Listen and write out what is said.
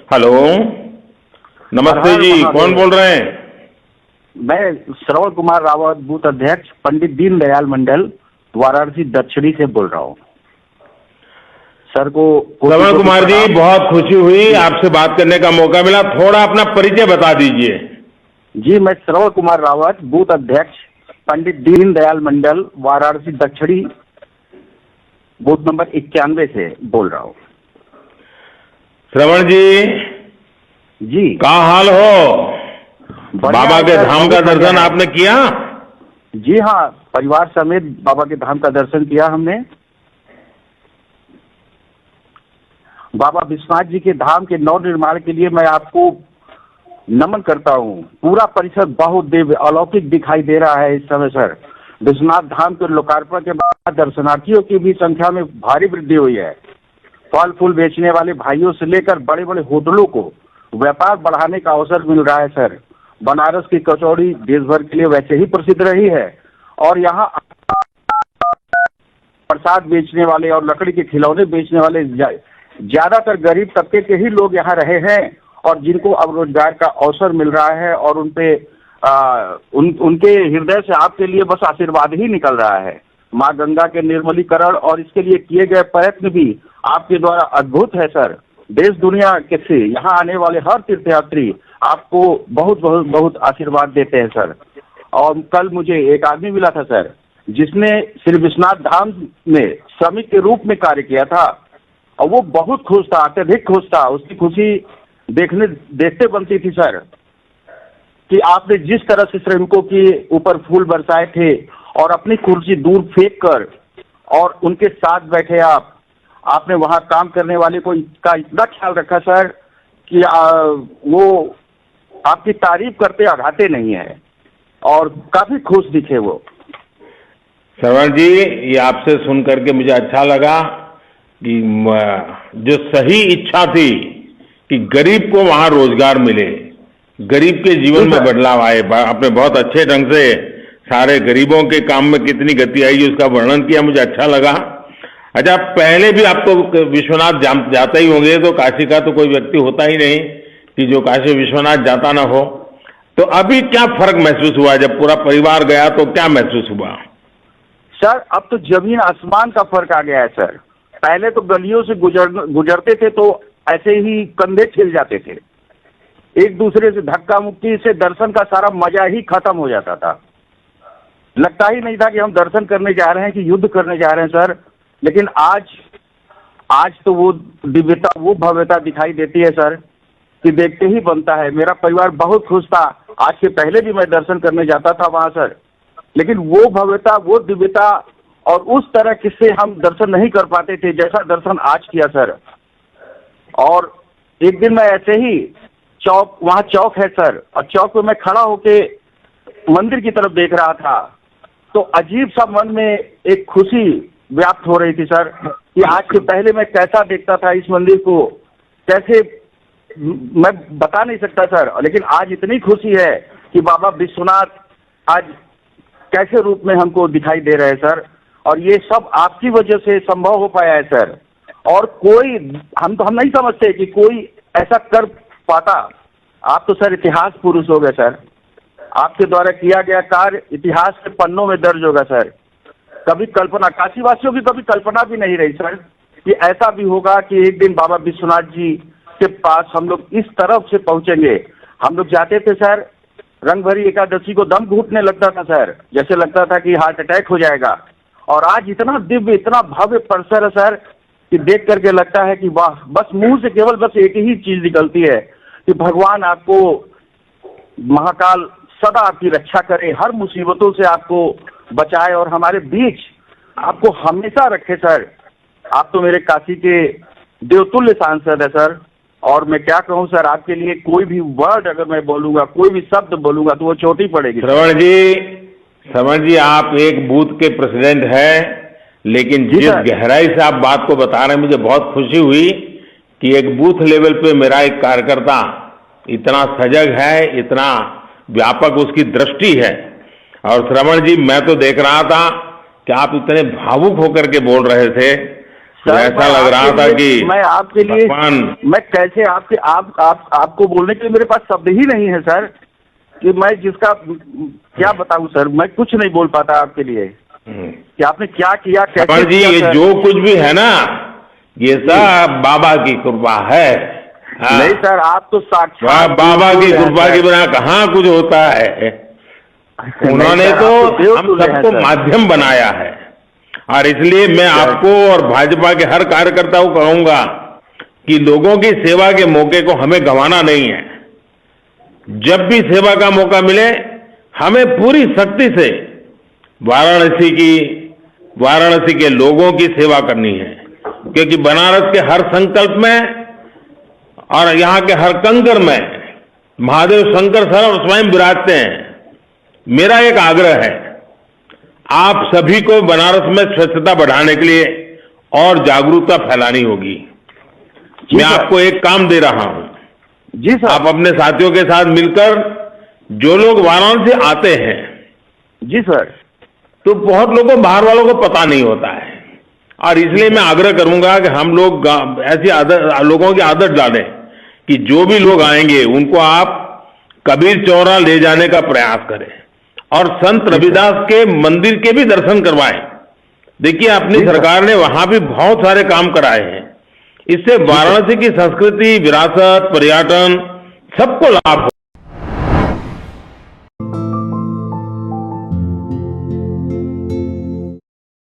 Hello, नमस्ते जी, कौन बोल रहे हैं? मैं श्रवण कुमार रावत, बूथ अध्यक्ष, पंडित दीनदयाल मंडल, वाराणसी दक्षिणी से बोल रहा हूँ। सर को श्रवण कुमार जी, बहुत खुशी हुई आपसे बात करने का मौका मिला। थोड़ा अपना परिचय बता दीजिए। जी, मैं श्रवण कुमार रावत, बूथ अध्यक्ष, पंडित दीनदयाल मंडल, वाराणसी दक्षिणी, बूथ नंबर 91 से बोल रहा हूँ। श्रवण जी, का हाल हो? बाबा के सर, धाम का दर्शन आपने किया? जी हाँ, परिवार समेत बाबा के धाम का दर्शन किया हमने। बाबा विश्वनाथ जी के धाम के नव निर्माण के लिए मैं आपको नमन करता हूँ। पूरा परिसर बहुत दिव्य अलौकिक दिखाई दे रहा है इस समय सर। विश्वनाथ धाम के लोकार्पण के बाद दर्शनार्थियों की भी संख्या में भारी वृद्धि हुई है। फल फूल बेचने वाले भाइयों से लेकर बड़े बड़े होटलों को व्यापार बढ़ाने का अवसर मिल रहा है सर। बनारस की कचौड़ी देश भर के लिए वैसे ही प्रसिद्ध रही है और यहाँ प्रसाद बेचने वाले और लकड़ी के खिलौने बेचने वाले ज्यादातर गरीब तबके के ही लोग यहाँ रहे हैं और जिनको अब रोजगार का अवसर मिल रहा है और उनके हृदय से आपके लिए बस आशीर्वाद ही निकल रहा है। माँ गंगा के निर्मलीकरण और इसके लिए किए गए प्रयत्न भी आपके द्वारा अद्भुत है सर। देश दुनिया के से यहाँ आने वाले हर तीर्थयात्री आपको बहुत बहुत बहुत आशीर्वाद देते हैं सर। और कल मुझे एक आदमी मिला था सर, जिसने श्री विश्वनाथ धाम में श्रमिक के रूप में कार्य किया था और वो बहुत खुश था, अत्यधिक खुश था। उसकी खुशी देखते बनती थी सर कि आपने जिस तरह से श्रमिकों के ऊपर फूल बरसाए थे और अपनी कुर्सी दूर फेंक कर और उनके साथ बैठे आपने वहां काम करने वाले को का इतना ख्याल रखा सर कि वो आपकी तारीफ करते आघाते नहीं है और काफी खुश दिखे वो। श्रवण जी, ये आपसे सुन करके मुझे अच्छा लगा कि जो सही इच्छा थी कि गरीब को वहां रोजगार मिले, गरीब के जीवन में बदलाव आए, आपने बहुत अच्छे ढंग से सारे गरीबों के काम में कितनी गति आई उसका वर्णन किया, मुझे अच्छा लगा। अच्छा, पहले भी आप तो विश्वनाथ जाते ही होंगे, तो काशी का तो कोई व्यक्ति होता ही नहीं कि जो काशी विश्वनाथ जाता ना हो। तो अभी क्या फर्क महसूस हुआ? जब पूरा परिवार गया तो क्या महसूस हुआ? सर, अब तो जमीन आसमान का फर्क आ गया है सर। पहले तो गलियों से गुजरते थे तो ऐसे ही कंधे छिल जाते थे, एक दूसरे से धक्का मुक्की से दर्शन का सारा मजा ही खत्म हो जाता था। लगता ही नहीं था कि हम दर्शन करने जा रहे हैं कि युद्ध करने जा रहे हैं सर। लेकिन आज तो वो दिव्यता, वो भव्यता दिखाई देती है सर कि देखते ही बनता है। मेरा परिवार बहुत खुश था। आज से पहले भी मैं दर्शन करने जाता था वहां सर, लेकिन वो भव्यता, वो दिव्यता और उस तरह किससे हम दर्शन नहीं कर पाते थे जैसा दर्शन आज किया सर। और एक दिन मैं ऐसे ही वहाँ चौक है सर, और चौक पे मैं खड़ा होके मंदिर की तरफ देख रहा था तो अजीब सा मन में एक खुशी व्याप्त हो रही थी सर कि आज से पहले मैं कैसा देखता था इस मंदिर को, कैसे मैं बता नहीं सकता सर। लेकिन आज इतनी खुशी है कि बाबा विश्वनाथ आज कैसे रूप में हमको दिखाई दे रहे हैं सर, और ये सब आपकी वजह से संभव हो पाया है सर। और कोई हम नहीं समझते कि कोई ऐसा कर पाता। आप तो सर इतिहास पुरुष हो गए सर, आपके द्वारा किया गया कार्य इतिहास के पन्नों में दर्ज होगा सर। कभी कल्पना, काशीवासियों की कभी कल्पना भी नहीं रही सर कि ऐसा भी होगा कि एक दिन बाबा विश्वनाथ जी के पास हम लोग इस तरफ से पहुंचेंगे। हम लोग जाते थे सर, रंग भरी एकादशी को दम घुटने लगता था सर, जैसे लगता था कि हार्ट अटैक हो जाएगा। और आज इतना दिव्य, इतना भव्य परिसर है सर कि देख करके लगता है कि वाह, बस मुंह से केवल बस एक ही चीज निकलती है कि भगवान आपको, महाकाल सदा आपकी रक्षा करे, हर मुसीबतों से आपको बचाए और हमारे बीच आपको हमेशा रखे सर। आप तो मेरे काशी के देवतुल्य सांसद है सर, और मैं क्या कहूँ सर, आपके लिए कोई भी वर्ड अगर मैं बोलूंगा, कोई भी शब्द बोलूंगा तो वो छोटी पड़ेगी। श्रवण जी, आप एक बूथ के प्रेसिडेंट हैं, लेकिन जिस गहराई से आप बात को बता रहे हैं, मुझे बहुत खुशी हुई कि एक बूथ लेवल पे मेरा एक कार्यकर्ता इतना सजग है, इतना व्यापक उसकी दृष्टि है। और श्रवण जी, मैं तो देख रहा था कि आप इतने भावुक होकर के बोल रहे थे। ऐसा लग रहा था कि मैं आपके लिए भगवान मैं कैसे आपको बोलने के लिए मेरे पास शब्द ही नहीं है सर, कि मैं जिसका क्या बताऊं सर, मैं कुछ नहीं बोल पाता आपके लिए कि आपने क्या किया, कैसे श्रवण जी, किया ये सर। जो कुछ भी है ना, ये सब बाबा की कृपा है। हाँ। नहीं सर, आप तो साक्षात बाबा की देवतुल्य हैं कृपा के सर। बिना कहाँ कुछ होता है। नहीं उन्होंने सर, तो आप देवतुल्य हम हैं सबको सर। माध्यम बनाया है, और इसलिए मैं आपको और भाजपा के हर कार्यकर्ता को कहूंगा कि लोगों की सेवा के मौके को हमें गंवाना नहीं है। जब भी सेवा का मौका मिले हमें पूरी शक्ति से वाराणसी के लोगों की सेवा करनी है, क्योंकि बनारस के हर संकल्प में और यहाँ के हर कंकर में महादेव शंकर सर स्वयं विराजते हैं। मेरा एक आग्रह है, आप सभी को बनारस में स्वच्छता बढ़ाने के लिए और जागरूकता फैलानी होगी। मैं आपको एक काम दे रहा हूं, जी सर। आप अपने साथियों के साथ मिलकर, जो लोग वाराणसी आते हैं, जी सर। तो बहुत लोगों, बाहर वालों को पता नहीं होता है, और इसलिए मैं आग्रह करूंगा कि हम लोग ऐसी लोगों की आदत डालें कि जो भी लोग आएंगे उनको आप कबीर चौरा ले जाने का प्रयास करें और संत रविदास के मंदिर के भी दर्शन करवाएं। देखिए, अपनी सरकार ने वहां भी बहुत सारे काम कराए हैं। इससे वाराणसी की संस्कृति, विरासत, पर्यटन सबको लाभ हो।